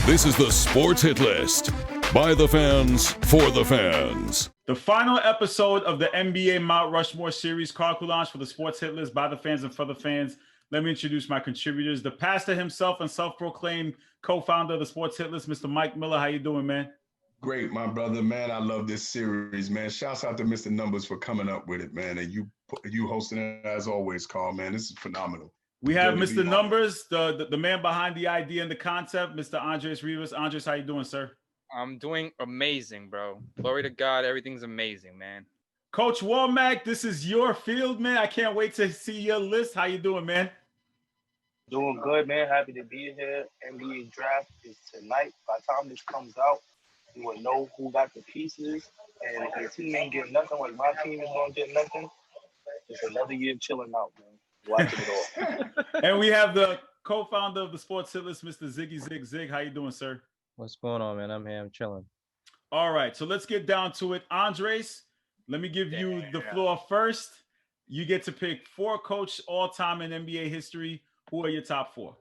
This is the Sports Hit List. By the fans, for the fans. The final episode of the NBA Mount Rushmore series, Carpool Launch for the Sports Hit List by the fans and for the fans. Let me introduce my contributors. The pastor himself and self-proclaimed co-founder of the Sports Hit List, Mr. Mike Miller. How you doing, man? Great, my brother, man. I love this series, man. Shouts out to Mr. Numbers for coming up with it, man. And you hosting it as always, Carl, man. This is phenomenal. We have Mr. Numbers, the man behind the idea and the concept, Mr. Andres Rivas. Andres, how you doing, sir? I'm doing amazing, bro. Glory to God. Everything's amazing, man. Coach Womack, this is your field, man. I can't wait to see your list. How you doing, man? Doing good, man. Happy to be here. NBA draft is tonight. By the time this comes out, you will know who got the pieces. And if your team ain't getting nothing, like my team is going to get nothing, it's another year chilling out, man. Watching it all. And we have the co-founder of the Sports Hit List, Mr. Ziggy Zig. How you doing, sir? What's going on, man? I'm here. I'm chilling. All right, so let's get down to it. Andres, let me give you the floor first. You get to pick 4 coach all-time in NBA history. Who are your top 4?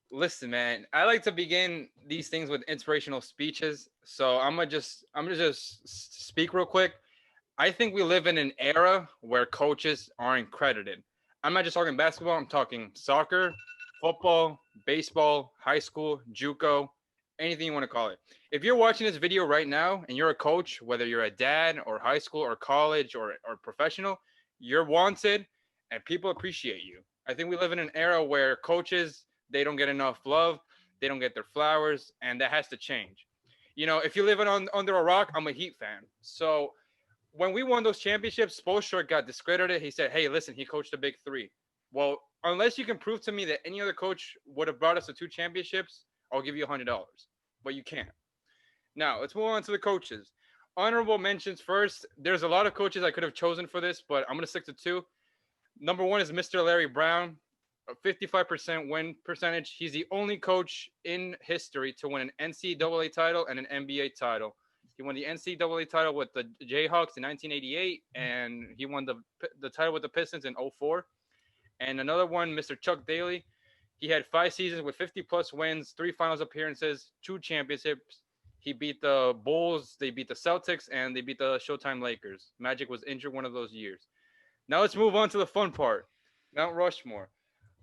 Listen, man, I like to begin these things with inspirational speeches. So I'm gonna just speak real quick. I think we live in an era where coaches aren't credited. I'm not just talking basketball. I'm talking soccer, football, baseball, high school, JUCO, anything you want to call it. If you're watching this video right now and you're a coach, whether you're a dad or high school or college or professional, you're wanted and people appreciate you. I think we live in an era where coaches, they don't get enough love. They don't get their flowers, and that has to change. You know, if you live under a rock, I'm a Heat fan. So when we won those championships, Spoelstra got discredited. He said, hey, listen, he coached the big 3. Well, unless you can prove to me that any other coach would have brought us to 2 championships, I'll give you $100. But you can't. Now, let's move on to the coaches. Honorable mentions first. There's a lot of coaches I could have chosen for this, but I'm going to stick to 2. Number 1 is Mr. Larry Brown, a 55% win percentage. He's the only coach in history to win an NCAA title and an NBA title. He won the NCAA title with the Jayhawks in 1988, and he won the title with the Pistons in 2004. And another one, Mr. Chuck Daly. He had 5 seasons with 50-plus wins, 3 finals appearances, 2 championships. He beat the Bulls, they beat the Celtics, and they beat the Showtime Lakers. Magic was injured one of those years. Now let's move on to the fun part. Mount Rushmore.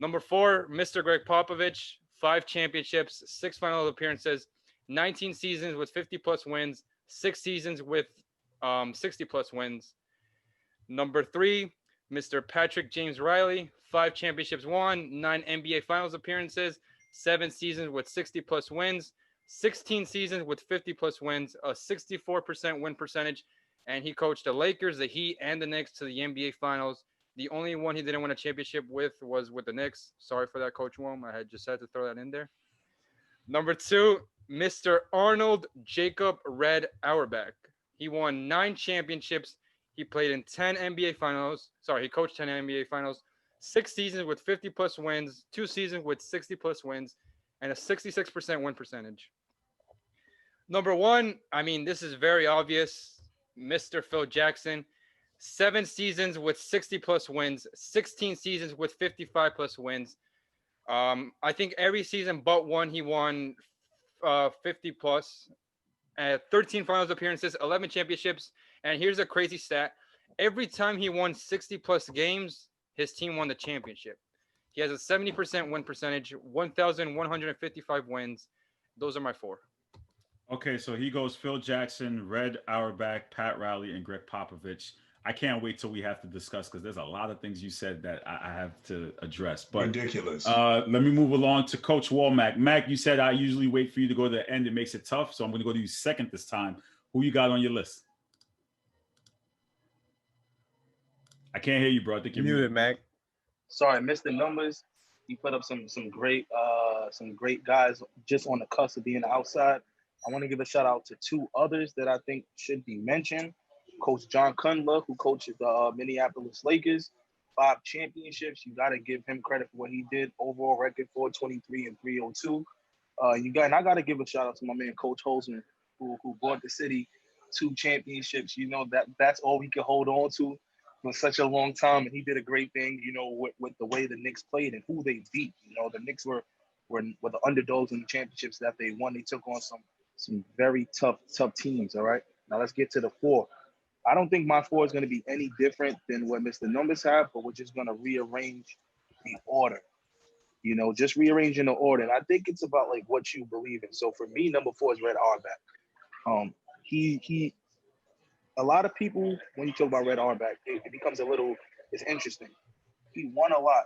Number 4, Mr. Greg Popovich, 5 championships, 6 final appearances, 19 seasons with 50-plus wins, 6 seasons with 60-plus wins. Number 3, Mr. Patrick James Riley, 5 championships won, 9 NBA finals appearances, 7 seasons with 60-plus wins, 16 seasons with 50-plus wins, a 64% win percentage, and he coached the Lakers, the Heat, and the Knicks to the NBA finals. The only one he didn't win a championship with was with the Knicks. Sorry for that, Coach Wom. I had just had to throw that in there. Number 2, Mr. Arnold Jacob Red Auerbach. He won 9 championships. He played in 10 NBA finals. He coached 10 NBA finals, 6 seasons with 50-plus wins, 2 seasons with 60-plus wins, and a 66% win percentage. Number 1, I mean, this is very obvious. Mr. Phil Jackson, 7 seasons with 60-plus wins, 16 seasons with 55-plus wins. I think every season but one he won 50-plus, 13 finals appearances, 11 championships. And here's a crazy stat. Every time he won 60-plus games, his team won the championship. He has a 70% win percentage, 1,155 wins. Those are my 4. Okay, so he goes Phil Jackson, Red Auerbach, Pat Riley, and Greg Popovich. I can't wait till we have to discuss because there's a lot of things you said that I have to address. But ridiculous. Let me move along to Coach Womack. Mac, you said I usually wait for you to go to the end. It makes it tough, so I'm going to go to you second this time. Who you got on your list? I can't hear you, bro. I think you're muted, Mac. Sorry, Mr. Numbers. He put up some great guys just on the cusp of being outside. I want to give a shout out to 2 others that I think should be mentioned. Coach John Kundler, who coaches the Minneapolis Lakers, 5 championships. You got to give him credit for what he did. Overall record 423 and 302. And I got to give a shout out to my man Coach Holzman, who brought the city 2 championships. You know, that's all we could hold on to for such a long time, and he did a great thing. You know, with the way the Knicks played and who they beat. You know, the Knicks were were the underdogs in the championships that they won. They took on some very tough teams. All right. Now let's get to the 4. I don't think my 4 is going to be any different than what Mr. Numbers have, but we're just going to rearrange the order. Just rearranging the order. And I think it's about like what you believe in. So for me, number 4 is Red Auerbach. He a lot of people, when you talk about Red Auerbach, it becomes it's interesting. He won a lot,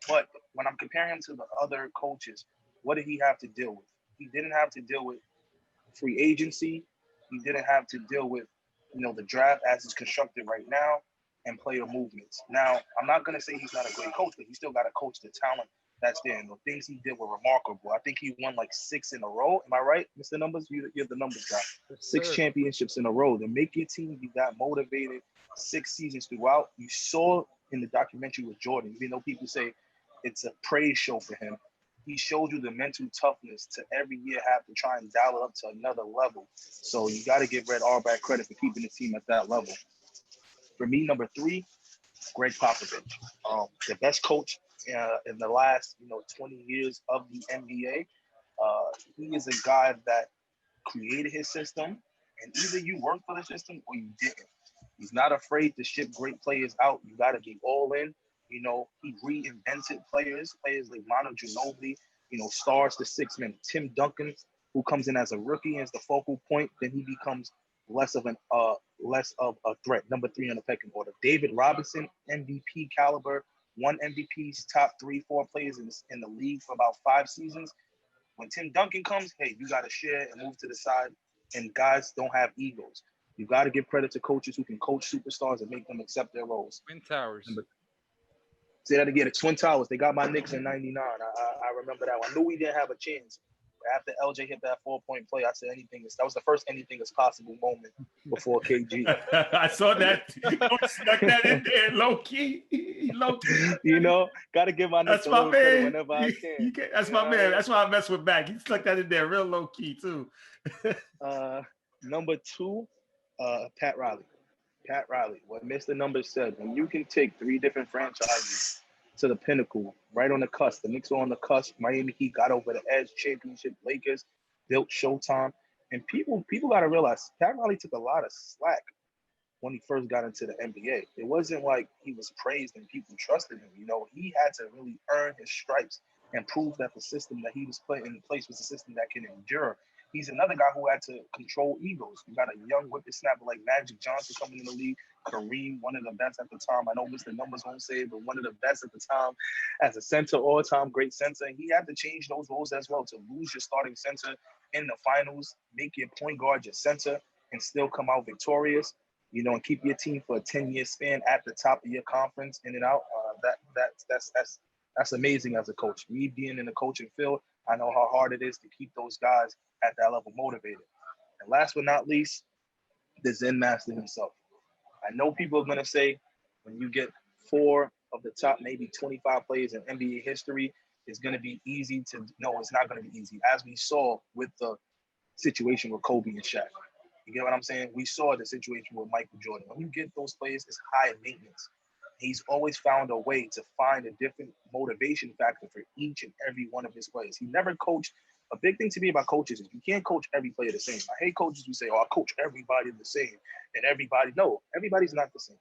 but when I'm comparing him to the other coaches, what did he have to deal with? He didn't have to deal with free agency. He didn't have to deal with, the draft as it's constructed right now and player movements. Now, I'm not going to say he's not a great coach, but he still got to coach the talent that's there. And the things he did were remarkable. I think he won like 6 in a row. Am I right, Mr. Numbers? You're the numbers guy. 6 championships in a row. To make your team be that motivated 6 seasons throughout, you saw in the documentary with Jordan, even though people say it's a praise show for him, he showed you the mental toughness to every year have to try and dial it up to another level. So you got to give Red Auerbach credit for keeping the team at that level. For me, number 3, Greg Popovich, the best coach in the last 20 years of the NBA. He is a guy that created his system, and either you work for the system or you didn't. He's not afraid to ship great players out. You got to be all in. He reinvented players like Manu Ginobili, stars the 6 men. Tim Duncan, who comes in as a rookie as the focal point, then he becomes less of a threat. Number 3 on the pecking order. David Robinson, MVP caliber, won MVP's top 3-4 players in the league for about 5 seasons. When Tim Duncan comes, hey, you got to share and move to the side. And guys don't have egos. You got to give credit to coaches who can coach superstars and make them accept their roles. Twin Towers. Say that again. The Twin Towers. They got my Knicks in '99. I remember that one. I knew we didn't have a chance. After LJ hit that 4-point play, I said that was the first anything is possible moment before KG. I saw that. You stuck that in there, low key. Got to give my Knicks That's a my little credit man. whenever I can. That's my man. That's why I mess with Mac. He stuck that in there real low key too. Number 2, Pat Riley. Pat Riley. What Mr. Numbers said, when you can take 3 different franchises to the pinnacle, right on the cusp. The Knicks were on the cusp. Miami Heat got over the edge. Championship. Lakers built Showtime. And people got to realize Pat Riley took a lot of slack when he first got into the NBA. It wasn't like he was praised and people trusted him. He had to really earn his stripes and prove that the system that he was putting in place was a system that can endure. He's another guy who had to control egos. You got a young whippersnapper like Magic Johnson coming in the league. Kareem, one of the best at the time. I know Mr. Numbers won't say it, but one of the best at the time as a center, all-time great center. He had to change those roles as well to lose your starting center in the finals, make your point guard your center, and still come out victorious, and keep your team for a 10-year span at the top of your conference, in and out. That's amazing as a coach. Me being in the coaching field, I know how hard it is to keep those guys at that level motivated. And last but not least, the Zen Master himself. I know people are going to say when you get 4 of the top maybe 25 players in NBA history, it's going to be easy to – no, it's not going to be easy. As we saw with the situation with Kobe and Shaq. You get what I'm saying? We saw the situation with Michael Jordan. When you get those players, it's high maintenance. He's always found a way to find a different motivation factor for each and every one of his players. He never coached. A big thing to me about coaches is you can't coach every player the same. I hate coaches who say, I coach everybody the same. And everybody's not the same.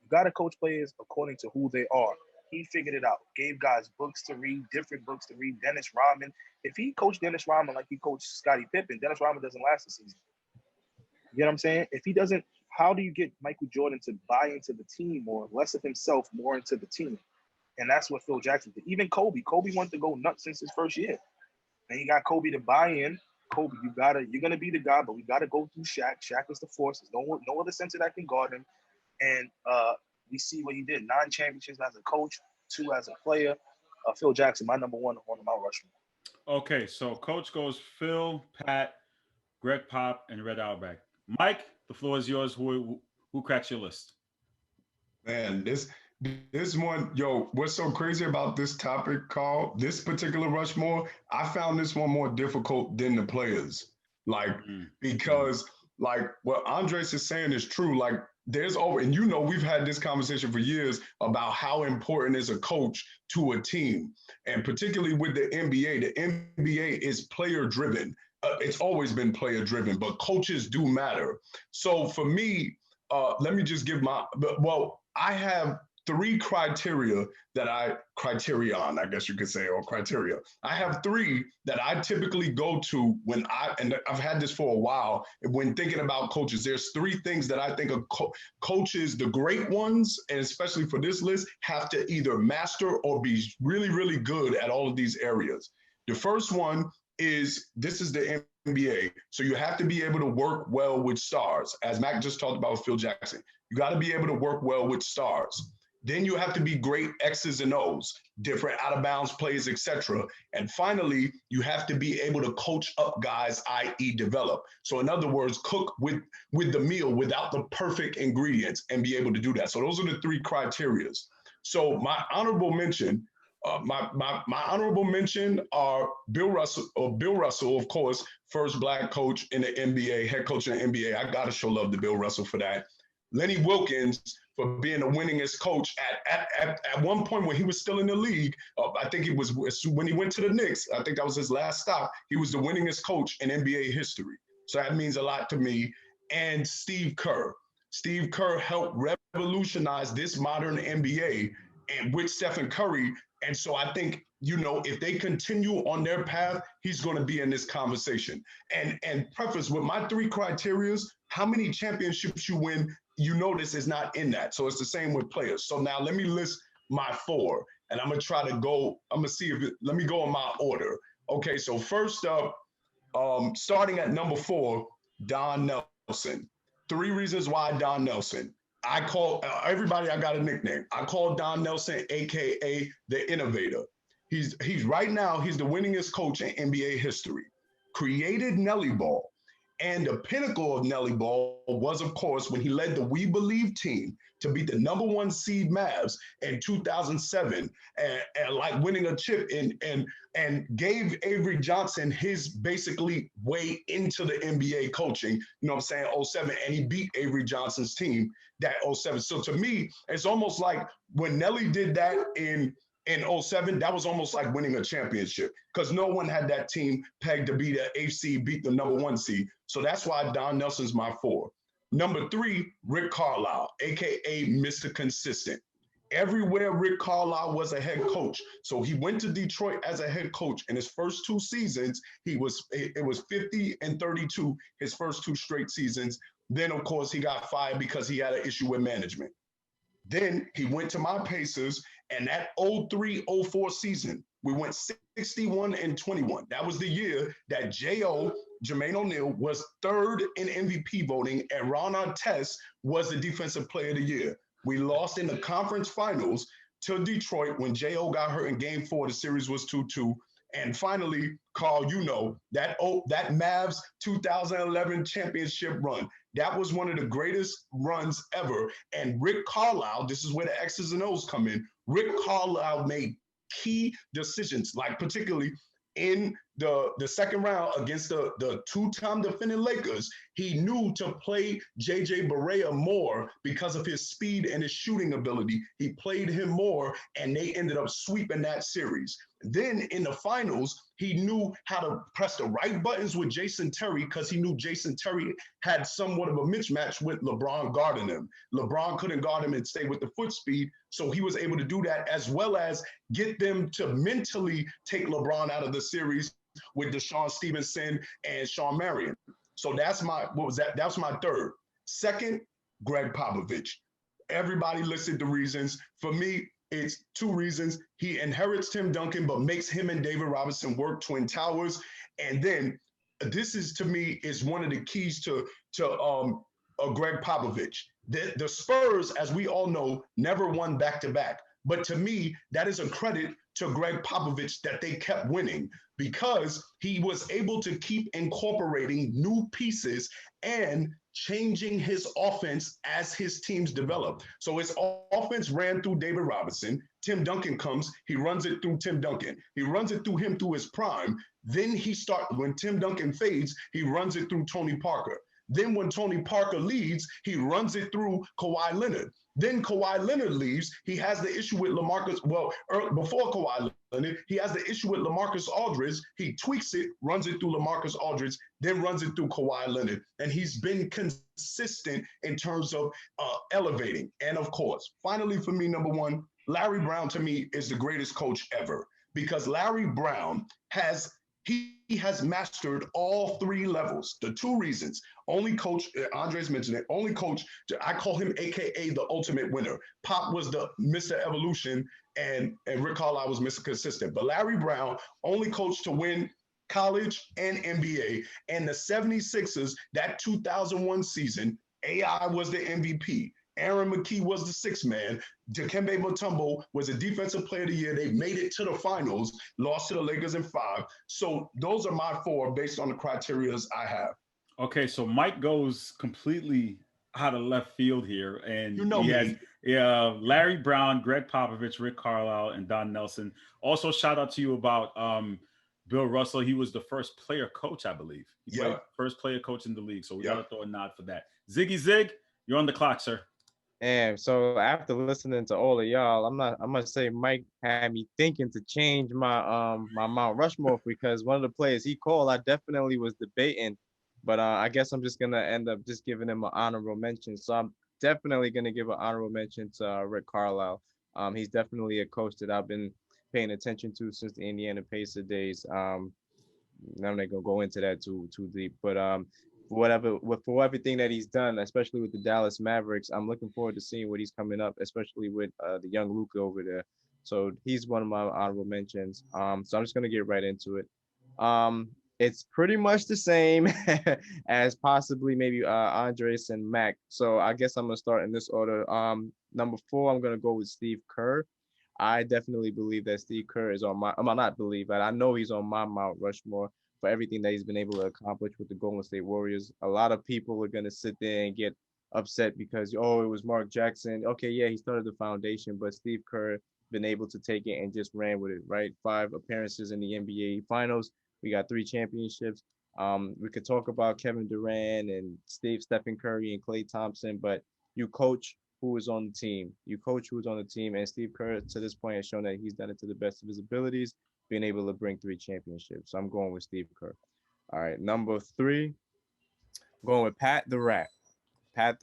You got to coach players according to who they are. He figured it out. Gave guys books to read, different books to read. Dennis Rodman. If he coached Dennis Rodman like he coached Scottie Pippen, Dennis Rodman doesn't last a season. You know what I'm saying? If he doesn't, how do you get Michael Jordan to buy into the team more, less of himself, more into the team? And that's what Phil Jackson did. Even Kobe. Kobe wanted to go nuts since his first year. And he got Kobe to buy in. Kobe, you're gonna be the guy, but we gotta go through Shaq. Shaq is the force. There's no other center that can guard him. And we see what he did. 9 championships as a coach, 2 as a player. Phil Jackson, my number 1 on the Mount Rushmore. Okay, so coach goes Phil, Pat, Greg Pop, and Red Auerbach. Mike, the floor is yours. Who cracks your list? Man, this one, what's so crazy about this topic, Carl, this particular Rushmore, I found this one more difficult than the players. Because like what Andres is saying is true. Like there's over, and we've had this conversation for years about how important is a coach to a team, and particularly with the NBA. The NBA is player driven. It's always been player driven, but coaches do matter. So for me, let me just give I have three criterion, I guess you could say, or criteria. I have three that I typically go to and I've had this for a while. When thinking about coaches, there's three things that I think of coaches, the great ones, and especially for this list, have to either master or be really, really good at all of these areas. The first one is, this is the NBA. So you have to be able to work well with stars. As Mac just talked about with Phil Jackson, you got to be able to work well with stars. Then you have to be great X's and O's, different out of bounds plays, etc. And finally, you have to be able to coach up guys, i.e. develop. So in other words, cook with the meal without the perfect ingredients and be able to do that. So those are the three criterias. So my honorable mention, my honorable mention are Bill Russell, of course, first Black coach in the NBA, head coach in the NBA. I got to show love to Bill Russell for that. Lenny Wilkins for being the winningest coach at one point when he was still in the league. I think it was when he went to the Knicks. I think that was his last stop. He was the winningest coach in NBA history. So that means a lot to me. And Steve Kerr. Steve Kerr helped revolutionize this modern NBA and with Stephen Curry. And so I think, if they continue on their path, he's going to be in this conversation. And preface with my three criterias, how many championships you win, this is not in that. So it's the same with players. So now let me list my four, and I'm going to try to go, let me go in my order. Okay, so first up, starting at number 4, Don Nelson. 3 reasons why Don Nelson. I call everybody, I got a nickname. I call Don Nelson, AKA the innovator. He's right now, he's the winningest coach in NBA history. Created Nelly Ball. And the pinnacle of Nelly Ball was, of course, when he led the We Believe team to beat the number 1 seed Mavs in 2007 and like winning a chip and gave Avery Johnson his basically way into the NBA coaching, 07, and he beat Avery Johnson's team that 07. So to me, it's almost like when Nelly did that in 07, that was almost like winning a championship because no one had that team pegged to be the 8th seed, beat the number 1 seed. So that's why Don Nelson's my 4. Number 3, Rick Carlisle, AKA Mr. Consistent. Everywhere Rick Carlisle was a head coach. So he went to Detroit as a head coach. In his first 2 seasons, it was 50 and 32 his first 2 straight seasons. Then, of course, he got fired because he had an issue with management. Then he went to my Pacers, and that 03-04 season, we went 61 and 21. That was the year that Jermaine O'Neal, was 3rd in MVP voting, and Ron Artest was the Defensive Player of the Year. We lost in the conference finals to Detroit when J.O. got hurt in Game 4. The series was 2-2. And finally, Carl, that Mavs 2011 championship run. That was one of the greatest runs ever. And Rick Carlisle, this is where the X's and O's come in. Rick Carlisle made key decisions, like particularly in the second round against the 2-time defending Lakers. He knew to play JJ Barea more because of his speed and his shooting ability. He played him more, and they ended up sweeping that series. Then in the finals, he knew how to press the right buttons with Jason Terry because he knew Jason Terry had somewhat of a mismatch with LeBron guarding him. LeBron couldn't guard him and stay with the foot speed, so he was able to do that, as well as get them to mentally take LeBron out of the series with Deshaun Stevenson and Sean Marion. So that's my, That's my 3rd. Second, Greg Popovich. Everybody listed the reasons. For me, it's 2 reasons. He inherits Tim Duncan, but makes him and David Robinson work Twin Towers. And then this is, to me, is one of the keys to Greg Popovich. The Spurs, as we all know, never won back-to-back. But to me, that is a credit to Greg Popovich that they kept winning because he was able to keep incorporating new pieces and changing his offense as his teams developed. So his offense ran through David Robinson. Tim Duncan comes, he runs it through Tim Duncan. He runs it through him through his prime. Then when Tim Duncan fades, he runs it through Tony Parker. Then when Tony Parker leaves, he runs it through Kawhi Leonard. Then Kawhi Leonard leaves. He has the issue with LaMarcus. Well, before Kawhi Leonard, he has the issue with LaMarcus Aldridge. He tweaks it, runs it through LaMarcus Aldridge, then runs it through Kawhi Leonard. And he's been consistent in terms of elevating. And of course, finally for me, number one, Larry Brown to me is the greatest coach ever, because Larry Brown has mastered all three levels. The two reasons, only coach, Andres mentioned it, only coach, I call him AKA the ultimate winner. Pop was the Mr. Evolution and Rick Carlisle was Mr. Consistent. But Larry Brown, only coach to win college and NBA. And the 76ers, that 2001 season, AI was the MVP. Aaron McKee was the sixth man. Dikembe Mutombo was a defensive player of the year. They made it to the finals, lost to the Lakers in 5. So those are my 4 based on the criteria I have. Okay, so Mike goes completely out of left field here, and You know he me. has Larry Brown, Greg Popovich, Rick Carlisle, and Don Nelson. Also, shout out to you about Bill Russell. He was the first player coach, I believe. He played first player coach in the league. So we got to throw a nod for that. Ziggy Zig, you're on the clock, sir. And so after listening to all of y'all, I must say Mike had me thinking to change my my Mount Rushmore, because one of the players he called, I definitely was debating, but I guess I'm just gonna end up just giving him an honorable mention. So I'm definitely gonna give an honorable mention to Rick Carlisle. He's definitely a coach that I've been paying attention to since the Indiana Pacer days. I'm not gonna go into that too deep, but for everything that he's done, especially with the Dallas Mavericks, I'm looking forward to seeing what he's coming up, especially with the young Luka over there. So he's one of my honorable mentions. So I'm just gonna get right into it. It's pretty much the same as possibly maybe Andres and Mac. So I guess I'm gonna start in this order. Number 4, I'm gonna go with Steve Kerr. I definitely believe that Steve Kerr is on my, I'm not believe, but I know he's on my Mount Rushmore for everything that he's been able to accomplish with the Golden State Warriors. A lot of people are going to sit there and get upset because, oh, it was Mark Jackson. Okay, yeah, he started the foundation, but Steve Kerr been able to take it and just ran with it, right? 5 appearances in the NBA Finals. We got 3 championships. We could talk about Kevin Durant and Stephen Curry and Klay Thompson, but you coach who is on the team. You coach who's on the team, and Steve Kerr to this point has shown that he's done it to the best of his abilities, being able to bring 3 championships. So I'm going with Steve Kerr. All right, number 3, going with Pat the Rat. Pat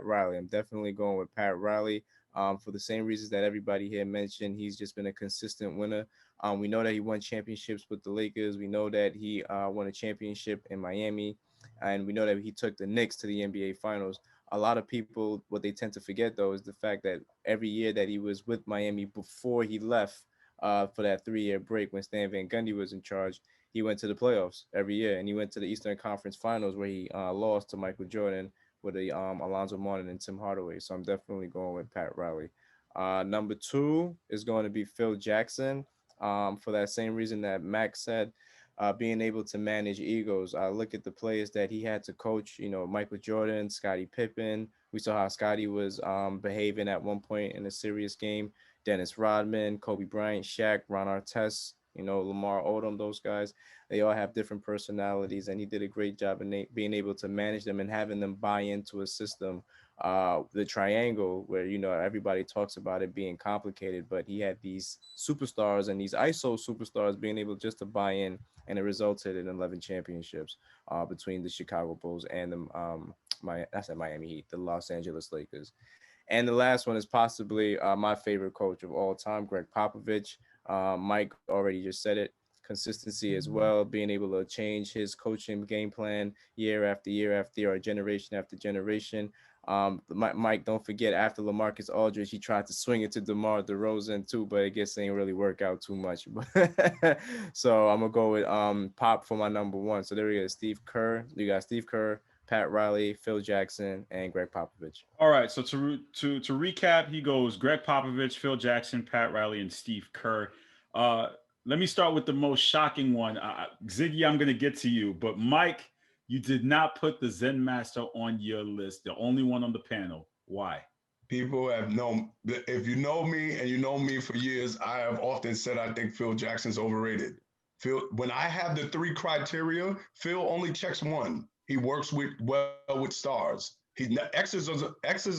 Riley. I'm definitely going with Pat Riley. For the same reasons that everybody here mentioned, he's just been a consistent winner. We know that he won championships with the Lakers. We know that he won a championship in Miami, and we know that he took the Knicks to the NBA Finals. A lot of people, what they tend to forget, though, is the fact that every year that he was with Miami before he left for that 3-year break when Stan Van Gundy was in charge, he went to the playoffs every year, and he went to the Eastern Conference Finals where he lost to Michael Jordan with the Alonzo Mourning and Tim Hardaway. So I'm definitely going with Pat Riley. Number 2 is going to be Phil Jackson, for that same reason that Max said. Being able to manage egos. I look at the players that he had to coach, Michael Jordan, Scottie Pippen. We saw how Scottie was behaving at one point in a serious game. Dennis Rodman, Kobe Bryant, Shaq, Ron Artest, Lamar Odom, those guys. They all have different personalities, and he did a great job in being able to manage them and having them buy into a system. The triangle, where everybody talks about it being complicated, but he had these superstars and these ISO superstars being able just to buy in, and it resulted in 11 championships between the Chicago Bulls and the Miami Heat, the Los Angeles Lakers. And the last one is possibly my favorite coach of all time, Greg Popovich. Mike already just said it. Consistency as well, being able to change his coaching game plan year after year after year, or generation after generation. Mike, don't forget, after LaMarcus Aldridge, he tried to swing it to DeMar DeRozan too, but I guess it ain't really work out too much. So I'm gonna go with Pop for my number 1. So there we go, Steve Kerr. You got Steve Kerr, Pat Riley, Phil Jackson, and Greg Popovich. All right, so to recap, he goes Greg Popovich, Phil Jackson, Pat Riley, and Steve Kerr. Let me start with the most shocking one. Ziggy, I'm going to get to you. But Mike, you did not put the Zen Master on your list, the only one on the panel. Why? People have known, if you know me and you know me for years, I have often said I think Phil Jackson's overrated. Phil, when I have the 3 criteria, Phil only checks 1. He works well with stars. X's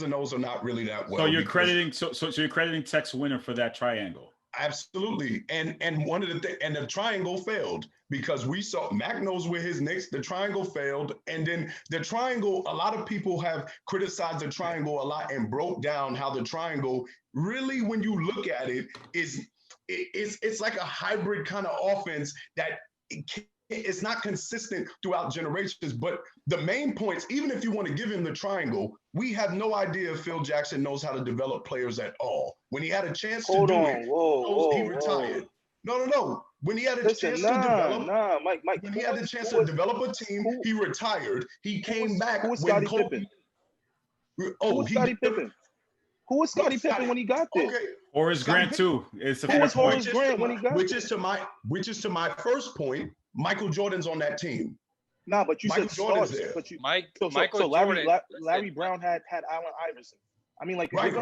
and O's are not really that well. So you're crediting so you're crediting Tex Winter for that triangle. Absolutely. And one of the things, and the triangle failed because we saw Mac knows where his Knicks, the triangle failed. And then the triangle, a lot of people have criticized the triangle a lot and broke down how the triangle really, when you look at it, it's like a hybrid kind of offense that it's not consistent throughout generations. But the main points, even if you want to give him the triangle, we have no idea if Phil Jackson knows how to develop players at all. When he had a chance to do it, he retired. No. When he had a chance to develop, Mike. When he had a chance to develop a team, he retired. He came back. Who was Scottie Pippen? Who was Scottie Pippen? Who was Scottie Pippen when he got there? Okay. Horace Grant too. It's a Who was point. Horace Grant when he got which there? is to my first point. Michael Jordan's on that team. Nah, but you Michael said Jordan's stars. there. But you, Michael so Jordan. Larry Brown had Allen Iverson. I mean, like, Right.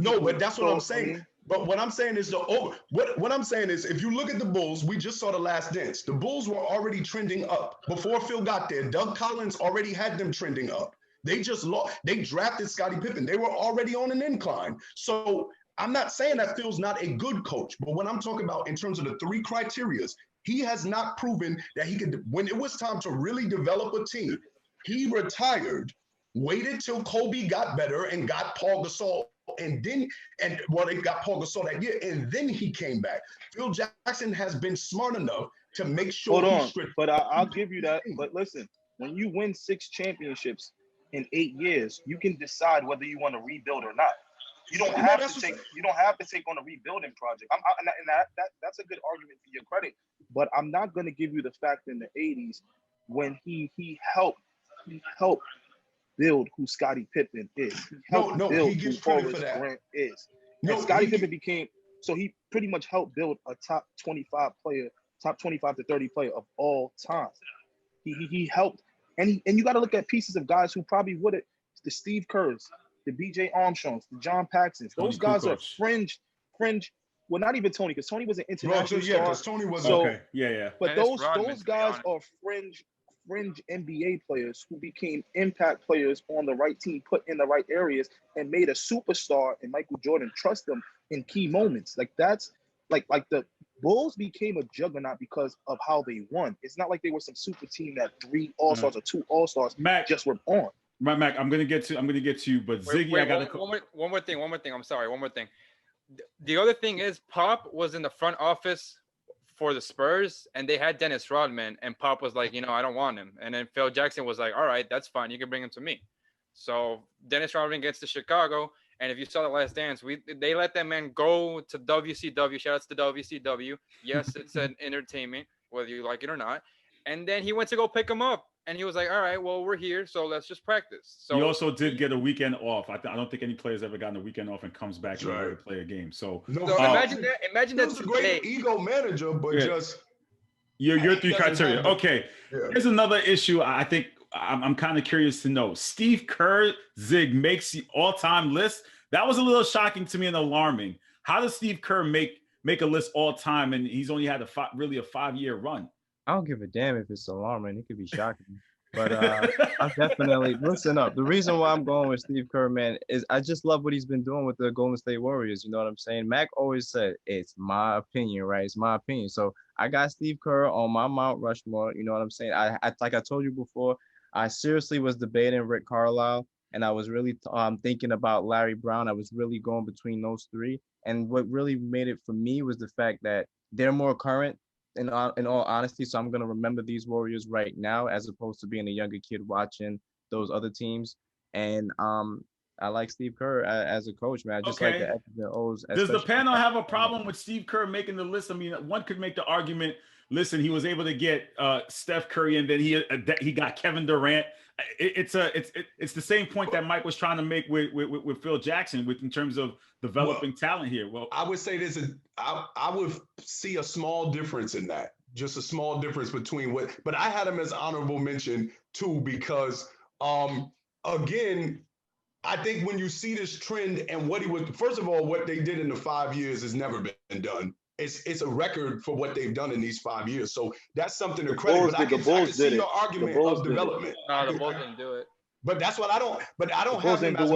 No, but that's what I'm saying. But what I'm saying is what I'm saying is if you look at the Bulls, we just saw the last dance. The Bulls were already trending up before Phil got there. Doug Collins already had them trending up. They just lost. They drafted Scottie Pippen. They were already on an incline. So I'm not saying that Phil's not a good coach, but what I'm talking about in terms of the three criterias, he has not proven that he could. When it was time to really develop a team, he retired, waited till Kobe got better and got Paul Gasol, and then they got Paul Gasol that year, and then he came back. Phil Jackson has been smart enough to make sure. Hold on, but I'll give you that. But listen, when you win 6 championships in 8 years, you can decide whether you want to rebuild or not. You don't have to take. You don't have to take on a rebuilding project. That's a good argument for your credit. But I'm not going to give you the fact in the 80s when he helped build who Scottie Pippen is. He helped build he gets who credit Horace for that. Grant is. And Scottie Pippen became, so he pretty much helped build a top 25 to 30 player of all time. He helped, and you got to look at pieces of guys who probably would have, the Steve Kerrs, the BJ Armstrongs, the John Paxsons. Those guys are fringe. Well, not even Tony, because Tony was an international star. Because Tony was okay. Yeah. But those guys are fringe NBA players who became impact players on the right team, put in the right areas, and made a superstar. And Michael Jordan trust them in key moments. Like that's like the Bulls became a juggernaut because of how they won. It's not like they were some super team that 3 All-Stars or 2 All-Stars just were on. Mac, I'm gonna get to you, but Ziggy, I gotta one more thing. I'm sorry, one more thing. The other thing is Pop was in the front office for the Spurs, and they had Dennis Rodman, and Pop was like, I don't want him. And then Phil Jackson was like, all right, that's fine. You can bring him to me. So Dennis Rodman gets to Chicago, and if you saw The Last Dance, they let that man go to WCW. Shout outs to WCW. Yes, it's an entertainment, whether you like it or not. And then he went to go pick him up. And he was like, all right, well, we're here, so let's just practice. So he also did get a weekend off. I don't think any player's ever gotten a weekend off and comes back to play a game. So imagine that's a great ego manager, but just your 3 criteria. Okay, here's another issue. I think I'm kind of curious to know. Steve Kerr, Zig, makes the all-time list. That was a little shocking to me and alarming. How does Steve Kerr make a list all time, and he's only had a 5-year run? I don't give a damn if it's alarming. It could be shocking. But I'm definitely, listen up. The reason why I'm going with Steve Kerr, man, is I just love what he's been doing with the Golden State Warriors. You know what I'm saying? Mac always said, it's my opinion, right? It's my opinion. So I got Steve Kerr on my Mount Rushmore. You know what I'm saying? I like I told you before, I seriously was debating Rick Carlisle, and I was really thinking about Larry Brown. I was really going between those 3. And what really made it for me was the fact that they're more current. In all honesty, so I'm gonna remember these Warriors right now as opposed to being a younger kid watching those other teams. And I like Steve Kerr as a coach, man. I just like the X's and O's. Does the panel have a problem with Steve Kerr making the list? I mean, one could make the argument. Listen, he was able to get Steph Curry, and then he got Kevin Durant. It's the same point that Mike was trying to make with Phil Jackson, in terms of developing talent here. Well, I would say I would see a small difference in that, just a small difference between but I had him as honorable mention too, because again, I think when you see this trend and first of all, what they did in the 5 years has never been done. it's a record for what they've done in these 5 years. So that's something to credit. But I can see your argument of development. No, the Bulls didn't do it. But that's what I don't. But I don't have him as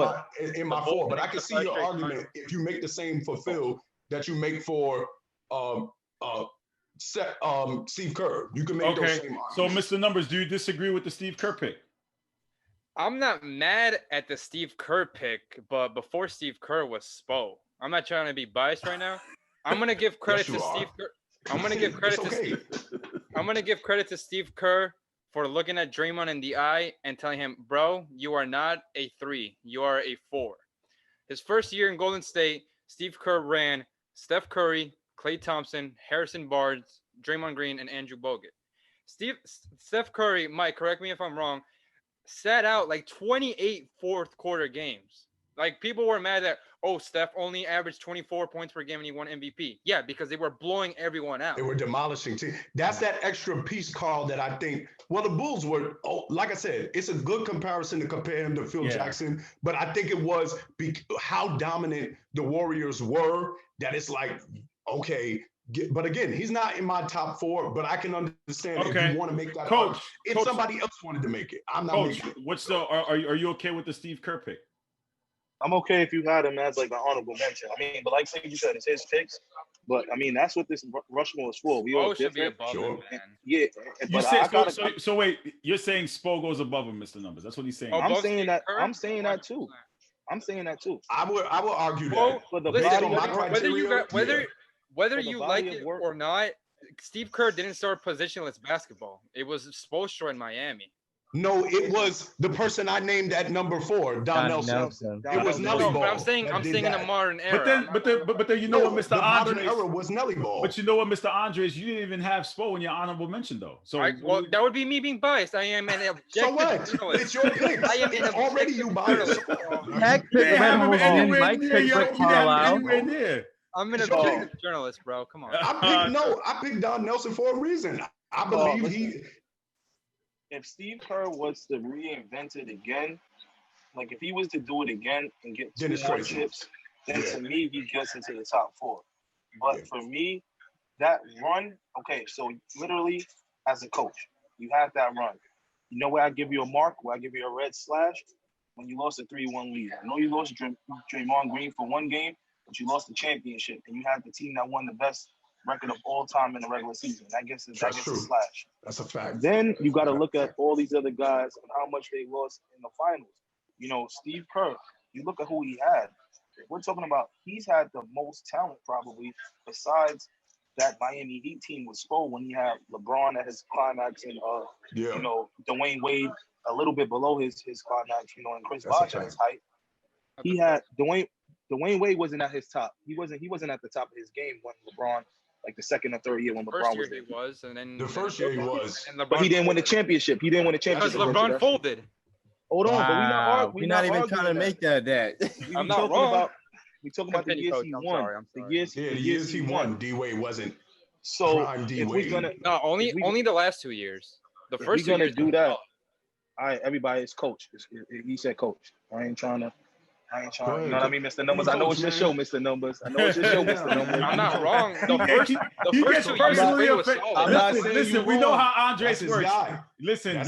in my four. But I can see your argument if you make the same for Phil that you make for Steve Kerr. You can make those same arguments. So, Mr. Numbers, do you disagree with the Steve Kerr pick? I'm not mad at the Steve Kerr pick, but before Steve Kerr was Spo. I'm not trying to be biased right now. I'm gonna give credit to Steve Kerr. I'm gonna give credit to Steve Kerr for looking at Draymond in the eye and telling him, bro, you are not a 3, you are a 4. His first year in Golden State, Steve Kerr ran Steph Curry, Klay Thompson, Harrison Barnes, Draymond Green, and Andrew Bogut. Steph Curry, Mike, correct me if I'm wrong, sat out like 28 fourth quarter games. Like, people were mad that, Steph only averaged 24 points per game and he won MVP. Yeah, because they were blowing everyone out. They were demolishing teams. That's that extra piece, Carl, that I think, the Bulls were, like I said, it's a good comparison to compare him to Phil Jackson, but I think it was how dominant the Warriors were that it's like, okay, but again, he's not in my top 4, but I can understand if you want to make that. Coach, if somebody else wanted to make it, I'm not making it. What's are you okay with the Steve Kerr pick? I'm okay if you had him as like an honorable mention. I mean, but like you said, it's his picks. But I mean, that's what this Rushmore is for. We all should be above him, man. Yeah. So wait, you're saying Spo goes above him, Mr. Numbers? That's what he's saying. I'm saying that too. I would argue that. Whether you like it or not, Steve Kerr didn't start positionless basketball. It was Spoelstra in Miami. No, it was the person I named at number 4, Don Nelson. It was Nelly Ball. But I'm saying in the modern era. But then you know what, Mr. Andres? The modern era was Nelly Ball. But you know what, Mr. Andres? You didn't even have Spo in your honorable mention, though. So that would be me being biased. I am an objective So what? journalist. It's your pick. I am an already you biased. Mike picked Brett Carlisle. I'm an objective journalist, bro. Come on. I picked Don Nelson for a reason. I believe if Steve Kerr was to reinvent it again, like if he was to do it again and get 2 more chips, then to me, he gets into the top 4. But for me, that run, so literally as a coach, you have that run. You know where I give you a mark, where I give you a red slash? When you lost a 3-1 lead. I know you lost Draymond Green for 1 game, but you lost the championship, and you had the team that won the best record of all time in the regular season. That gets a slash. That's a fact. Then you got to look at all these other guys and how much they lost in the finals. You know, Steve Kerr, you look at who he had. We're talking about he's had the most talent probably besides that Miami Heat team with Spo when he had LeBron at his climax and, you know, Dwayne Wade a little bit below his climax, you know, and Chris Bosh at his height. He had Dwayne Wade wasn't at his top. He wasn't at the top of his game when LeBron, like the second or third year when LeBron was there. He was, and then the first year he was. But he didn't win the championship. Because LeBron folded. Hold on, but we're not even trying to make that. I'm not wrong. We talking about the years he won. The years he won. D Wade wasn't. So if we're gonna only the last 2 years. The first 2 years. Do that. All right, everybody is coach. He said coach. I ain't trying to. You know what I mean, Mr. Numbers? I know it's your show, Mr. Numbers. I'm not wrong. The first 2 years, listen, we know how Andres works. Listen,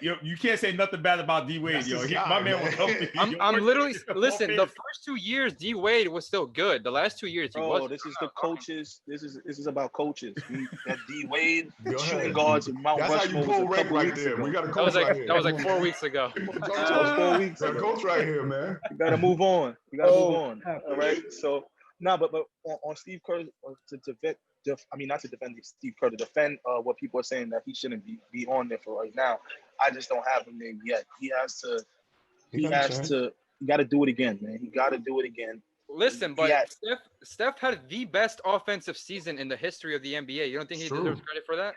you can't say nothing bad about D Wade, yo. My man will help me. I'm literally listen. The first 2 years, D Wade was still good. The last 2 years, he was. This is the coaches. This is about coaches. That D Wade shooting guards in Mount Rushmore. That's how you pull rank right there. We got a coach right here. That was like 4 weeks ago. That was 4 weeks ago. Coach right here, man. We gotta move on. All right. So but on Steve Kerr not to defend Steve Kerr, to defend what people are saying that he shouldn't be on there for right now. I just don't have him there yet. He got to do it again, man. He got to do it again. Listen, but Steph had the best offensive season in the history of the NBA. You don't think he deserves credit for that?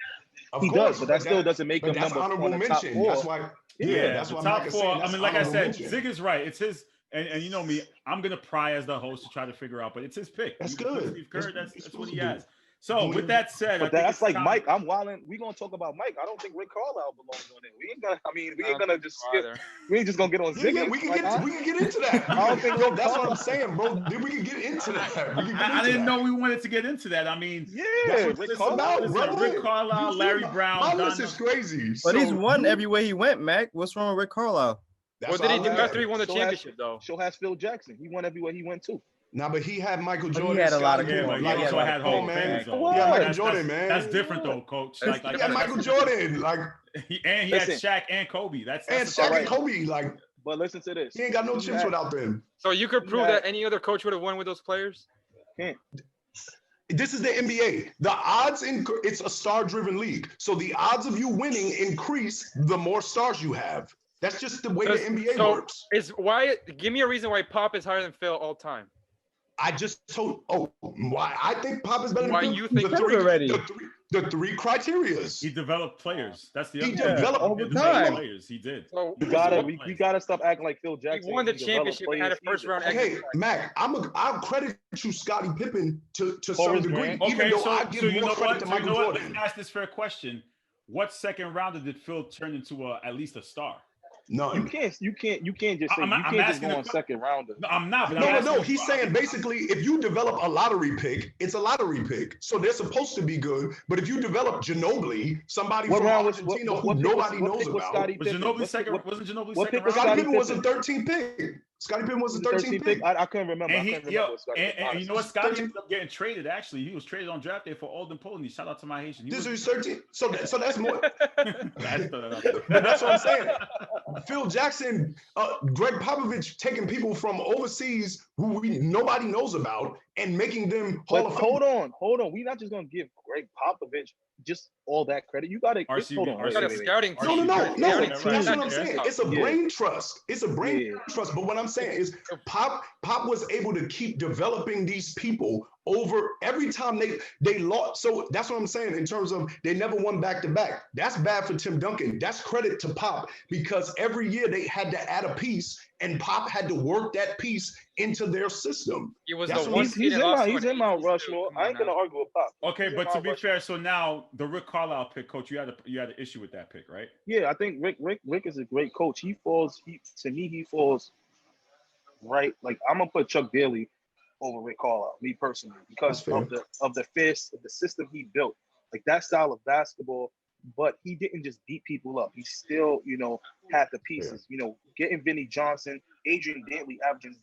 He does, but that still doesn't make him number honorable mention. That's why. That's why top 4. I mean, like I said, Ziggy's right. It's his. And you know me, I'm gonna pry as the host to try to figure out, but it's his pick. That's good. Steve Kerr, that's what he has. So with that said, but that's like Mike. I'm wilding. We gonna talk about Mike. I don't think Rick Carlisle belongs on it. We ain't gonna. I mean, we ain't gonna just skip. We ain't just gonna get on Ziggy. Yeah, we can get into that. I don't think Yo, that's what I'm saying, bro. We can get into that. I didn't know we wanted to get into that. I mean, yeah, Rick Carlisle, Rick Carlisle, Larry Brown. My list is crazy. But he's won everywhere he went, Mac. What's wrong with Rick Carlisle? What did he do after he won the championship, though? So has Phil Jackson. He won everywhere he went to. Nah, but he had Michael Jordan. He had a lot of good ones. He also had Hall of Famers, though. Yeah, Michael Jordan, man. That's different, though, Coach. He had Michael Jordan, like, he had Shaq and Kobe. That's and Shaq and Kobe, like. But listen to this. He ain't got no chips without them. So you could prove that any other coach would have won with those players? Can't. This is the NBA. The odds it's a star-driven league. So the odds of you winning increase the more stars you have. That's just the way the NBA works. Give me a reason why Pop is higher than Phil all time. I just told. Why I think Pop is better than Why Phil. you think The three criterias. He developed players. That's the other He developed over time. players. He did. So we gotta stop acting like Phil Jackson. He won the championship and had a first round exit. Hey, Mac, I'll credit you, Scottie Pippen, to some degree, even though I give more credit to Michael Jordan. Let's ask this fair question: what second rounder did Phil turn into at least a star? None. You can't just say you can't just go on second rounder. No, I'm not. No. He's saying basically, if you develop a lottery pick, it's a lottery pick. So they're supposed to be good. But if you develop Ginobili, somebody from Argentina who nobody knows about, was Ginobili second? Wasn't Ginobili second? Scottie Pippen was a 13th pick. Scottie Pippen was a 13th pick. I couldn't remember. And you know what? Scottie ended up getting traded. Actually, he was traded on draft day for Alden Polony. Shout out to my Haitian. This is 13. So that's more. That's what I'm saying. Phil Jackson, Greg Popovich taking people from overseas who nobody knows about and making them Hall of Fame. Hold on. We're not just gonna give Greg Popovich just all that credit. You gotta hold on. You got a scouting No. team. That's what I'm saying. It's a brain trust. It's a brain trust. But what I'm saying is Pop was able to keep developing these people over every time they lost. So that's what I'm saying in terms of they never won back-to-back. That's bad for Tim Duncan. That's credit to Pop because every year they had to add a piece and Pop had to work that piece into their system. He was he's in Mount Rushmore. I ain't gonna argue with Pop. Okay, but to be fair, so now the Rick Carlisle pick, Coach, you had an issue with that pick, right? Yeah, I think Rick is a great coach. He falls right. Like I'm gonna put Chuck Daly over Rick Carlisle, me personally, because of the system he built, like that style of basketball. But he didn't just beat people up. He still, had the pieces. Getting Vinnie Johnson, Adrian Dantley averaging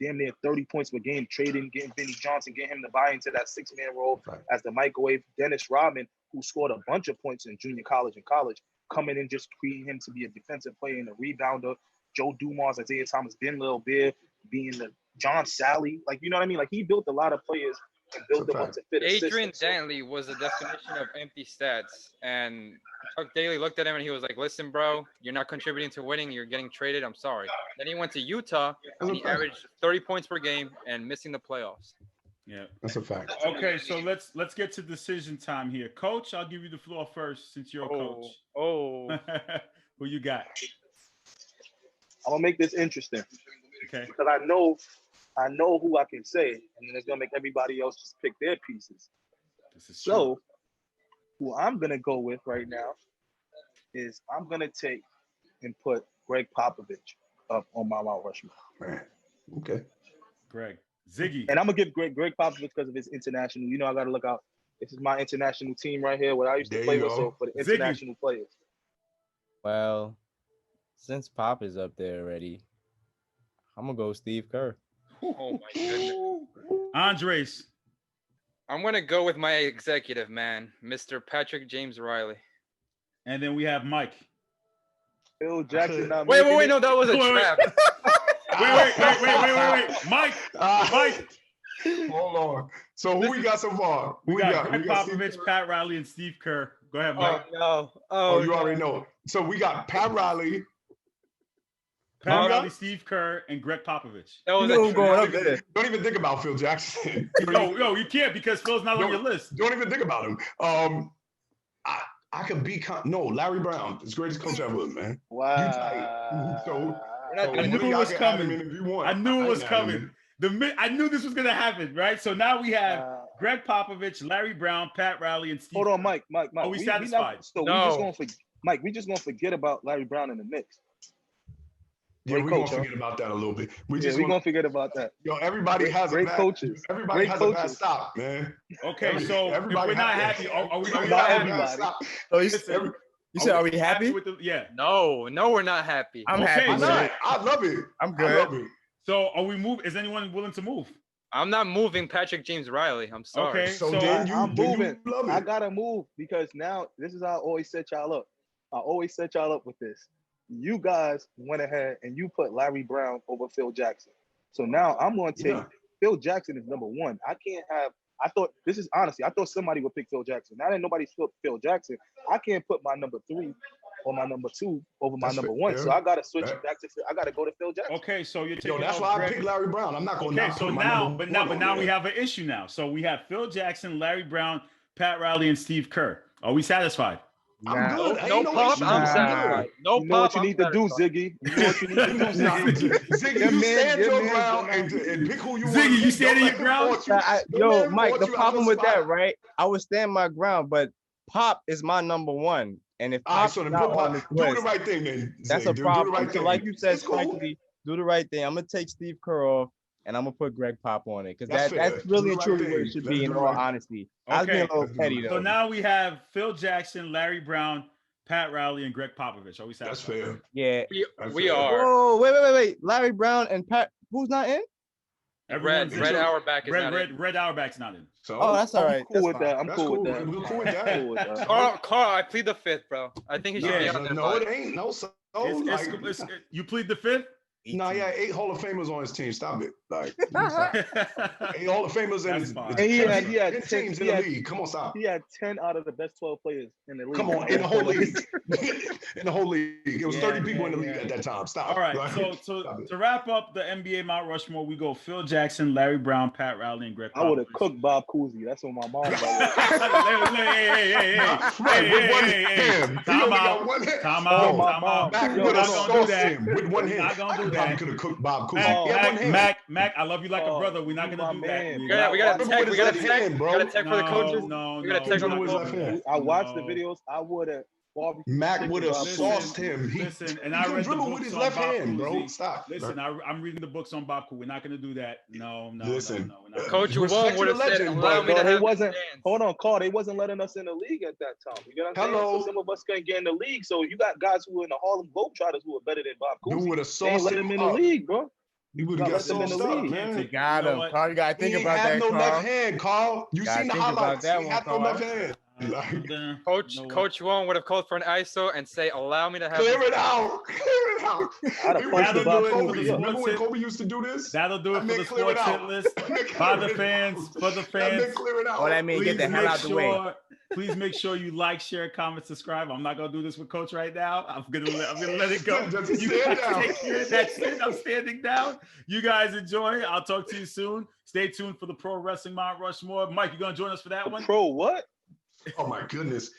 damn near 30 points per game, getting Vinnie Johnson, getting him to buy into that 6-man role as the microwave. Dennis Rodman, who scored a bunch of points in junior college and college, coming in just creating him to be a defensive player and a rebounder. Joe Dumars, Isaiah Thomas, Ben Lil Bear, being the John Sally, like you know what I mean? Like he built a lot of players and built them up to fit. Adrian Dantley was the definition of empty stats, and Chuck Daly looked at him and he was like, "Listen, bro, you're not contributing to winning. You're getting traded. I'm sorry." Then he went to Utah and he averaged 30 points per game and missing the playoffs. Yeah, that's a fact. Okay, so let's get to decision time here, Coach. I'll give you the floor first since you're a coach. Who you got? I'm gonna make this interesting. Okay. Because I know who I can say, and then it's gonna make everybody else just pick their pieces. This is true. So, who I'm gonna go with right now is I'm gonna take and put Greg Popovich up on my Mount Rushmore. Man. Okay. Greg. Ziggy. And I'm gonna give Greg Popovich because of his international. I gotta look out. This is my international team right here, what I used to play with. So for the international players. Well, since Pop is up there already, I'm gonna go Steve Kerr. Oh my goodness. Andres. I'm gonna go with my executive man, Mr. Patrick James Riley. And then we have Mike. Phil Jackson. Wait, no, that was a trap. Wait. Mike. Hold on. So who we got so far? We got Greg Popovich, Pat Riley, and Steve Kerr. Go ahead, Mike. Oh, you already know. So we got Pat Riley, Steve Kerr, and Greg Popovich. That was going up there. Don't even think about Phil Jackson. No, you can't because Phil's not on your list. Don't even think about him. I could be Larry Brown, as greatest coach ever, man. Wow. I knew it was coming. I knew it was coming. I knew this was gonna happen, right? So now we have Greg Popovich, Larry Brown, Pat Riley, and Steve. Hold on, Mike. Are we satisfied? Mike, we just gonna forget about Larry Brown in the mix. Yeah, we're gonna forget about that a little bit. We're gonna forget about that. Yo, everybody has great a bad, coaches. Everybody has a bad stop, man. Okay, so if we're not happy, are we not everybody. So you said, are we happy? With yeah. No, we're not happy. I'm happy. I love it. I'm good. I love it. So are we move? Is anyone willing to move? I'm not moving Patrick James Riley. I'm sorry. Okay, So I'm moving. You love it. I gotta move because now this is how I always set y'all up. I always set y'all up with this. You guys went ahead and you put Larry Brown over Phil Jackson. So now I'm going to take Phil Jackson is number one. I can't have. I thought this is honestly. I thought somebody would pick Phil Jackson. Now that nobody's put Phil Jackson, I can't put my number 3 or my number 2 over my number 1. So I gotta switch it back to. I gotta go to Phil Jackson. Okay, so you're taking. That's why I picked Larry Brown. I'm not going. Okay, so now, but now we have an issue now. So we have Phil Jackson, Larry Brown, Pat Riley, and Steve Kerr. Are we satisfied? I'm good. No pop. I'm satisfied. No You know what you need to do, Ziggy. You know what you need to do, Ziggy. Ziggy, you stand your ground and pick who you want. Ziggy, you standing your ground? Yo, Mike, the problem with that, right? I would stand my ground, but Pop is my number 1. And if Pop's so not on the do list, the right thing, then. That's a problem. So like you said, Spikely, do the right thing. I'm gonna take Steve Kerr off, and I'm gonna put Greg Pop on it because that's really and truly where it should be. In all honesty, I was being a little petty though. So now we have Phil Jackson, Larry Brown, Pat Riley, and Greg Popovich. Are we satisfied? That's fair. Yeah, we are. Whoa, wait. Larry Brown and Pat. Who's not in? Red Auerbach is not in. Red Auerbach's not in. So, that's all right. I'm cool with that. I'm cool with that. We're cool with that. Carl, I plead the 5th, bro. I think he should be on there. No, it ain't. No, so you plead the 5th? No, yeah, 8 Hall of Famers on his team. Stop it. Like 8 Hall of Famers and he had 10 teams in the league. Come on, stop. He had 10 out of the best 12 players in the league. Come on, in the whole league. In the whole league. It was 30 people in the league at that time. Stop. All right. So to wrap up the NBA Mount Rushmore, we go Phil Jackson, Larry Brown, Pat Riley, and Greg Popovich. I would have cooked Bob Cousy. That's what my mom said. Hey. Time out. Back with a sauce him with one hand. Not gonna do I that. could have cooked Bob Cousy. Mac, I love you like a brother. We're not gonna do that. We got a tech. We got a tech for the coaches. No. We got a tech on the coaches. I watched the videos. I would have. Mac would have sauced him. Listen, and I read the books with his on left Bob hand, bro. Cousy. Stop. Listen, I'm reading the books on Bob Cousy. We're not going to do that. No. Listen, Coach Wong would have said, "Allow me to have wasn't. Hold on, Carl. They wasn't letting us in the league at that time. You know what I'm saying? So some of us couldn't get in the league. So you got guys who were in the Harlem Globetrotters who were better than Bob Cousy. You would have They ain't sauced let him him in the league, bro. You would have got sauced up, man. You got him, Carl. You gotta think He about had that, no left hand, Carl. You Gotta seen the think about highlights. that He one, had no Carl. left hand. Coach Wong would have called for an ISO and say, "Allow me to have." Clear it out. I'd have punched the Bob Cousy. Remember when Kobe used to do this? That'll do it for the sports hit list. By the fans, for the fans. Clear it out. What I mean, get the hell out the way. Please make sure you like, share, comment, subscribe. I'm not gonna do this with Coach right now. I'm gonna let it go. Just You stand guys down. take care. That's it. I'm standing down. You guys enjoy. I'll talk to you soon. Stay tuned for the Pro Wrestling Mount Rushmore. Mike, you gonna join us for that one? Pro what? Oh my goodness.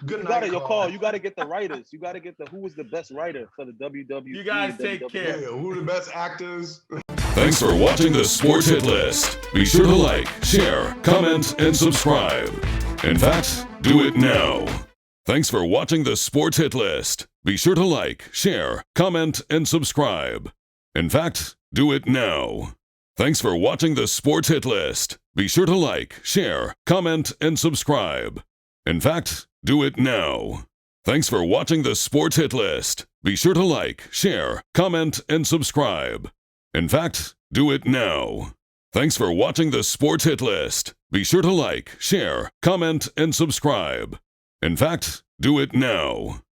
Good You night, gotta, Carl. You gotta get the writers. You gotta get who was the best writer for the WWE. You guys take WWE. care. Yeah, who are the best actors? Thanks for watching the Sports Hit List. Be sure to like, share, comment, and subscribe. In fact, do it now. Thanks for watching the Sports Hit List. Be sure to like, share, comment, and subscribe. In fact, do it now. Thanks for watching the Sports Hit List. Be sure to like, share, comment, and subscribe. In fact, do it now. Thanks for watching the Sports Hit List. Be sure to like, share, comment, and subscribe. In fact, do it now. Thanks for watching the Sports Hit List. Be sure to like, share, comment, and subscribe. In fact, do it now.